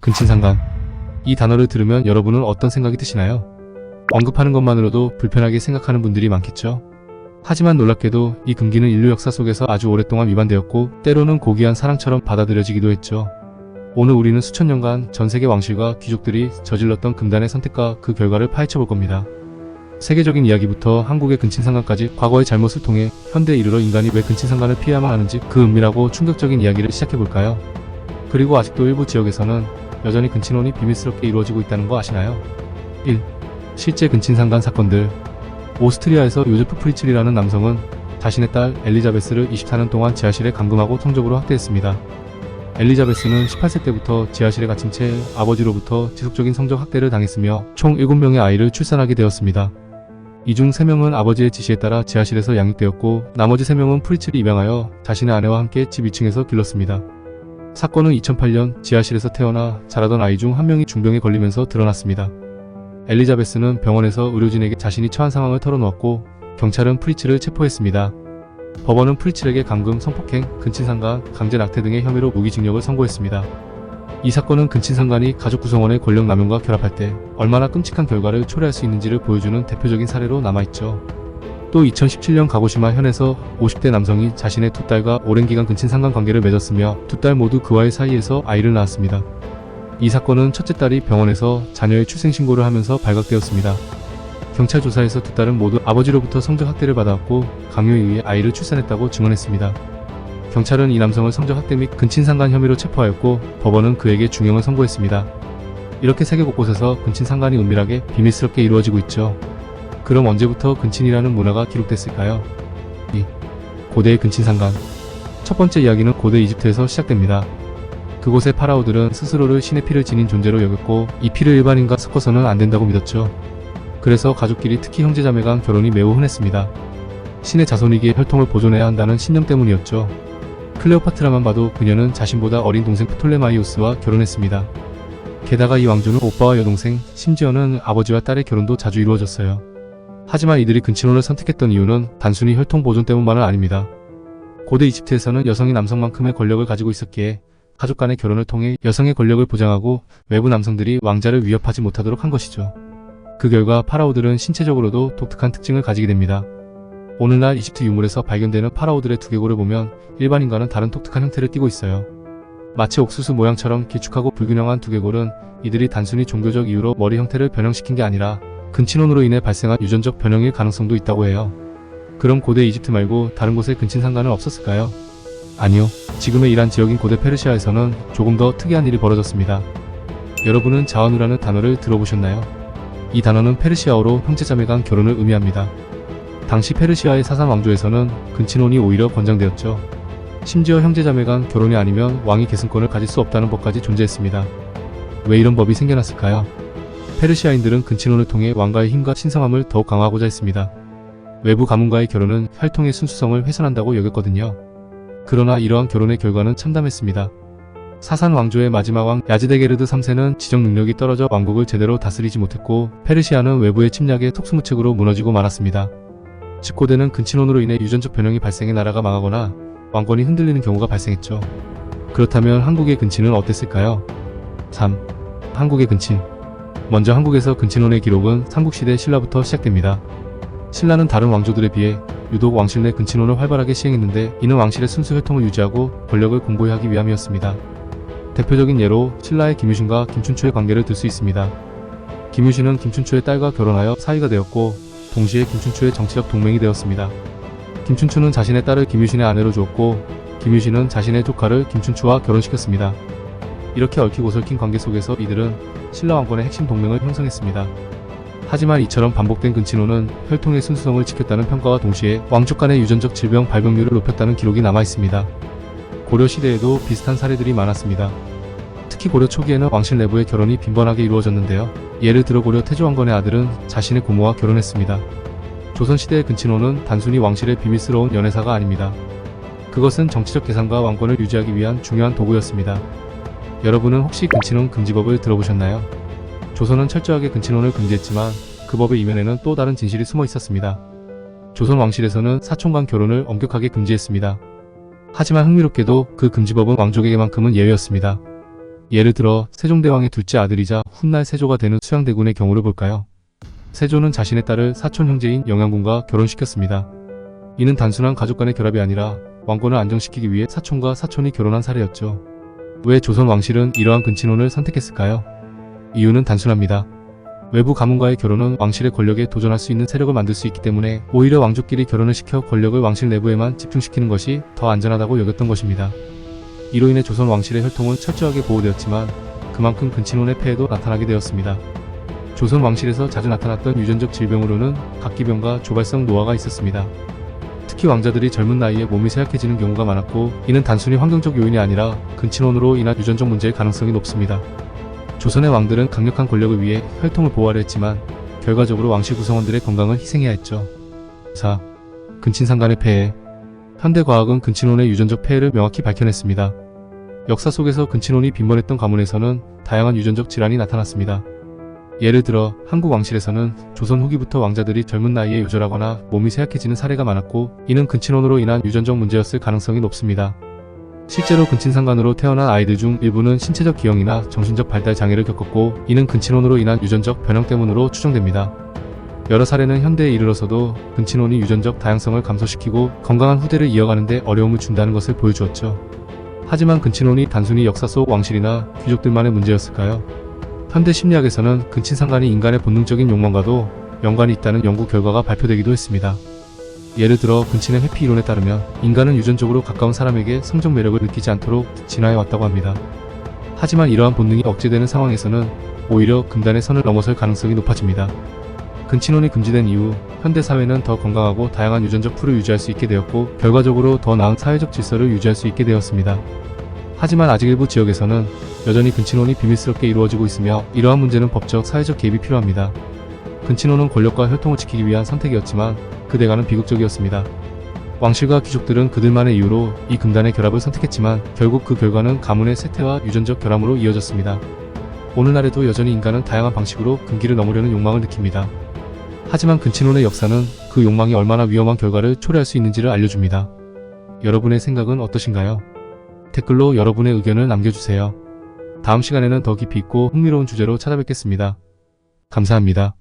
근친상간. 이 단어를 들으면 여러분은 어떤 생각이 드시나요? 언급하는 것만으로도 불편하게 생각하는 분들이 많겠죠. 하지만 놀랍게도 이 금기는 인류 역사 속에서 아주 오랫동안 위반되었고 때로는 고귀한 사랑처럼 받아들여지기도 했죠. 오늘 우리는 수천 년간 전 세계 왕실과 귀족들이 저질렀던 금단의 선택과 그 결과를 파헤쳐 볼 겁니다. 세계적인 이야기부터 한국의 근친상간까지 과거의 잘못을 통해 현대에 이르러 인간이 왜 근친상간을 피해야만 하는지 그 은밀하고 충격적인 이야기를 시작해 볼까요? 그리고 아직도 일부 지역에서는 여전히 근친혼이 비밀스럽게 이루어지고 있다는 거 아시나요? 1. 실제 근친상간 사건들. 오스트리아에서 요제프 프리츠리라는 남성은 자신의 딸 엘리자베스를 24년 동안 지하실에 감금하고 성적으로 학대했습니다. 엘리자베스는 18세 때부터 지하실에 갇힌 채 아버지로부터 지속적인 성적 학대를 당했으며 총 7명의 아이를 출산하게 되었습니다. 이 중 3명은 아버지의 지시에 따라 지하실에서 양육되었고 나머지 3명은 프리츠를 입양하여 자신의 아내와 함께 집 2층에서 길렀습니다. 사건은 2008년 지하실에서 태어나 자라던 아이 중 한 명이 중병에 걸리면서 드러났습니다. 엘리자베스는 병원에서 의료진에게 자신이 처한 상황을 털어놓았고 경찰은 프리츠를 체포했습니다. 법원은 프리츠에게 감금, 성폭행, 근친상간, 강제 낙태 등의 혐의로 무기징역을 선고했습니다. 이 사건은 근친상간이 가족 구성원의 권력 남용과 결합할 때 얼마나 끔찍한 결과를 초래할 수 있는지를 보여주는 대표적인 사례로 남아있죠. 또 2017년 가고시마 현에서 50대 남성이 자신의 두 딸과 오랜 기간 근친상간 관계를 맺었으며 두 딸 모두 그와의 사이에서 아이를 낳았습니다. 이 사건은 첫째 딸이 병원에서 자녀의 출생신고를 하면서 발각되었습니다. 경찰 조사에서 두 딸은 모두 아버지로부터 성적 학대를 받아왔고 강요에 의해 아이를 출산했다고 증언했습니다. 경찰은 이 남성을 성적 학대 및 근친상간 혐의로 체포하였고 법원은 그에게 중형을 선고했습니다. 이렇게 세계 곳곳에서 근친상간이 은밀하게 비밀스럽게 이루어지고 있죠. 그럼 언제부터 근친이라는 문화가 기록됐을까요? 2. 고대의 근친상간. 첫 번째 이야기는 고대 이집트에서 시작됩니다. 그곳의 파라오들은 스스로를 신의 피를 지닌 존재로 여겼고 이 피를 일반인과 섞어서는 안 된다고 믿었죠. 그래서 가족끼리 특히 형제자매 간 결혼이 매우 흔했습니다. 신의 자손이기에 혈통을 보존해야 한다는 신념 때문이었죠. 클레오파트라만 봐도 그녀는 자신보다 어린 동생 프톨레마이오스와 결혼했습니다. 게다가 이 왕조는 오빠와 여동생, 심지어는 아버지와 딸의 결혼도 자주 이루어졌어요. 하지만 이들이 근친혼을 선택했던 이유는 단순히 혈통 보존 때문만은 아닙니다. 고대 이집트에서는 여성이 남성만큼의 권력을 가지고 있었기에 가족 간의 결혼을 통해 여성의 권력을 보장하고 외부 남성들이 왕자를 위협하지 못하도록 한 것이죠. 그 결과 파라오들은 신체적으로도 독특한 특징을 가지게 됩니다. 오늘날 이집트 유물에서 발견되는 파라오들의 두개골을 보면 일반인과는 다른 독특한 형태를 띠고 있어요. 마치 옥수수 모양처럼 길쭉하고 불균형한 두개골은 이들이 단순히 종교적 이유로 머리 형태를 변형시킨 게 아니라 근친혼으로 인해 발생한 유전적 변형일 가능성도 있다고 해요. 그럼 고대 이집트 말고 다른 곳에 근친상간은 없었을까요? 아니요. 지금의 이란 지역인 고대 페르시아에서는 조금 더 특이한 일이 벌어졌습니다. 여러분은 자와누라는 단어를 들어보셨나요? 이 단어는 페르시아어로 형제자매 간 결혼을 의미합니다. 당시 페르시아의 사산 왕조에서는 근친혼이 오히려 권장되었죠. 심지어 형제자매 간 결혼이 아니면 왕이 계승권을 가질 수 없다는 법까지 존재했습니다. 왜 이런 법이 생겨났을까요? 페르시아인들은 근친혼을 통해 왕가의 힘과 신성함을 더욱 강화하고자 했습니다. 외부 가문과의 결혼은 혈통의 순수성을 훼손한다고 여겼거든요. 그러나 이러한 결혼의 결과는 참담했습니다. 사산 왕조의 마지막 왕 야즈데게르드 3세는 지정 능력이 떨어져 왕국을 제대로 다스리지 못했고 페르시아는 외부의 침략에 속수무책으로 무너지고 말았습니다. 즉 고대는 근친혼으로 인해 유전적 변형이 발생해 나라가 망하거나 왕권이 흔들리는 경우가 발생했죠. 그렇다면 한국의 근친은 어땠을까요? 3. 한국의 근친. 먼저 한국에서 근친혼의 기록은 삼국시대 신라부터 시작됩니다. 신라는 다른 왕조들에 비해 유독 왕실 내 근친혼을 활발하게 시행했는데 이는 왕실의 순수 혈통을 유지하고 권력을 공고히 위함이었습니다. 대표적인 예로 신라의 김유신과 김춘추의 관계를 들 수 있습니다. 김유신은 김춘추의 딸과 결혼하여 사위가 되었고 동시에 김춘추의 정치적 동맹이 되었습니다. 김춘추는 자신의 딸을 김유신의 아내로 주었고 김유신은 자신의 조카를 김춘추와 결혼시켰습니다. 이렇게 얽히고 설킨 관계 속에서 이들은 신라 왕권의 핵심 동맹을 형성했습니다. 하지만 이처럼 반복된 근친혼은 혈통의 순수성을 지켰다는 평가와 동시에 왕족 간의 유전적 질병 발병률을 높였다는 기록이 남아있습니다. 고려 시대에도 비슷한 사례들이 많았습니다. 특히 고려 초기에는 왕실 내부의 결혼이 빈번하게 이루어졌는데요. 예를 들어 고려 태조왕건의 아들은 자신의 고모와 결혼했습니다. 조선시대의 근친혼은 단순히 왕실의 비밀스러운 연애사가 아닙니다. 그것은 정치적 계산과 왕권을 유지하기 위한 중요한 도구였습니다. 여러분은 혹시 근친혼 금지법을 들어보셨나요? 조선은 철저하게 근친혼을 금지했지만 그 법의 이면에는 또 다른 진실이 숨어 있었습니다. 조선 왕실에서는 사촌 간 결혼을 엄격하게 금지했습니다. 하지만 흥미롭게도 그 금지법은 왕족에게만큼은 예외였습니다. 예를 들어 세종대왕의 둘째 아들이자 훗날 세조가 되는 수양대군의 경우를 볼까요? 세조는 자신의 딸을 사촌 형제인 영양군과 결혼시켰습니다. 이는 단순한 가족 간의 결합이 아니라 왕권을 안정시키기 위해 사촌과 사촌이 결혼한 사례였죠. 왜 조선 왕실은 이러한 근친혼을 선택했을까요? 이유는 단순합니다. 외부 가문과의 결혼은 왕실의 권력에 도전할 수 있는 세력을 만들 수 있기 때문에 오히려 왕족끼리 결혼을 시켜 권력을 왕실 내부에만 집중시키는 것이 더 안전하다고 여겼던 것입니다. 이로 인해 조선 왕실의 혈통은 철저하게 보호되었지만 그만큼 근친혼의 폐해도 나타나게 되었습니다. 조선 왕실에서 자주 나타났던 유전적 질병으로는 각기병과 조발성 노화가 있었습니다. 특히 왕자들이 젊은 나이에 몸이 쇠약해지는 경우가 많았고 이는 단순히 환경적 요인이 아니라 근친혼으로 인한 유전적 문제일 가능성이 높습니다. 조선의 왕들은 강력한 권력을 위해 혈통을 보호하려 했지만 결과적으로 왕실 구성원들의 건강을 희생해야 했죠. 4. 근친상간의 폐해. 현대 과학은 근친혼의 유전적 폐해를 명확히 밝혀냈습니다. 역사 속에서 근친혼이 빈번했던 가문에서는 다양한 유전적 질환이 나타났습니다. 예를 들어 한국 왕실에서는 조선 후기부터 왕자들이 젊은 나이에 요절하거나 몸이 쇠약해지는 사례가 많았고 이는 근친혼으로 인한 유전적 문제였을 가능성이 높습니다. 실제로 근친상간으로 태어난 아이들 중 일부는 신체적 기형이나 정신적 발달 장애를 겪었고 이는 근친혼으로 인한 유전적 변형 때문으로 추정됩니다. 여러 사례는 현대에 이르러서도 근친혼이 유전적 다양성을 감소시키고 건강한 후대를 이어가는 데 어려움을 준다는 것을 보여주었죠. 하지만 근친혼이 단순히 역사 속 왕실이나 귀족들만의 문제였을까요? 현대 심리학에서는 근친상간이 인간의 본능적인 욕망과도 연관이 있다는 연구 결과가 발표되기도 했습니다. 예를 들어 근친의 회피 이론에 따르면 인간은 유전적으로 가까운 사람에게 성적 매력을 느끼지 않도록 진화해 왔다고 합니다. 하지만 이러한 본능이 억제되는 상황에서는 오히려 금단의 선을 넘어설 가능성이 높아집니다. 근친혼이 금지된 이후 현대 사회는 더 건강하고 다양한 유전적 풀을 유지할 수 있게 되었고 결과적으로 더 나은 사회적 질서를 유지할 수 있게 되었습니다. 하지만 아직 일부 지역에서는 여전히 근친혼이 비밀스럽게 이루어지고 있으며 이러한 문제는 법적, 사회적 개입이 필요합니다. 근친혼은 권력과 혈통을 지키기 위한 선택이었지만 그 대가는 비극적이었습니다. 왕실과 귀족들은 그들만의 이유로 이 금단의 결합을 선택했지만 결국 그 결과는 가문의 쇠퇴와 유전적 결함으로 이어졌습니다. 오늘날에도 여전히 인간은 다양한 방식으로 금기를 넘으려는 욕망을 느낍니다. 하지만 근친혼의 역사는 그 욕망이 얼마나 위험한 결과를 초래할 수 있는지를 알려줍니다. 여러분의 생각은 어떠신가요? 댓글로 여러분의 의견을 남겨주세요. 다음 시간에는 더 깊이 있고 흥미로운 주제로 찾아뵙겠습니다. 감사합니다.